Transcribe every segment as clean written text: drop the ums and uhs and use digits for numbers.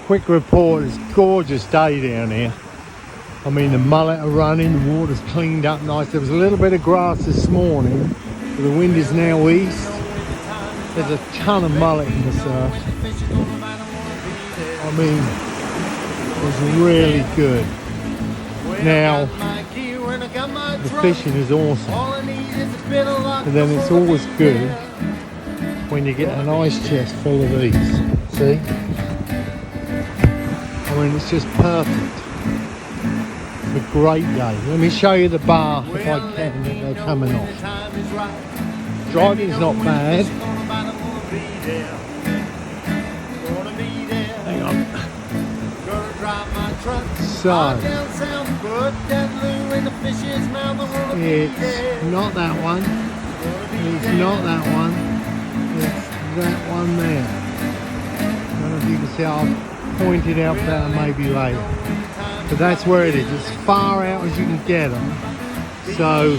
quick report, it's a gorgeous day down here. I mean, the mullet are running, the water's cleaned up nice. There was a little bit of grass this morning, but the wind is now east. There's a ton of mullet in the surf. I mean, it's really good. Now, the fishing is awesome. And then it's always good when you get an ice chest full of these. See? I mean, it's just perfect. It's a great day. Let me show you the bar if I can that they're coming off. Driving's not bad. Hang on. So, it's not that one. It's not that one. It's that one there. I don't know if you can see, I'll point it out better maybe later. But that's where it is. As far out as you can get them. So,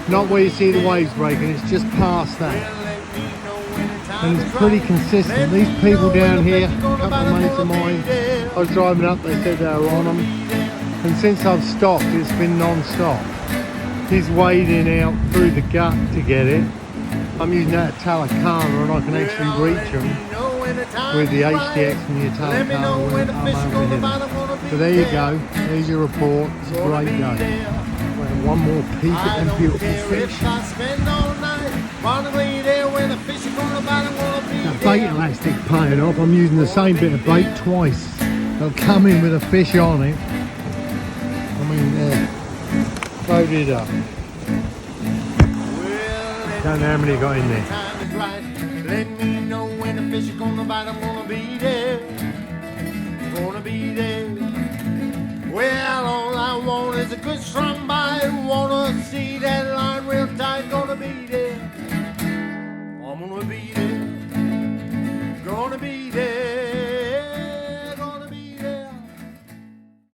not where you see the waves breaking, it's just past that. And it's pretty consistent. These people down here, a couple of mates of mine, I was driving up, they said they were on them. And since I've stopped, it's been non-stop. He's wading out through the gut to get it. I'm using that Talakana and I can actually reach them with the HDX and the Talakana when I'm over here. So there you go, there's your report. It's a great day. One more peek at them beautiful fish. The bait elastic paying off. I'm using the same bit of bait twice. They'll come in with a fish on it. I mean, they're loaded up. Don't know how many got in there. Let me know when the fish are gonna bite. I'm gonna be there. Gonna be there. Well, all I want is a good strong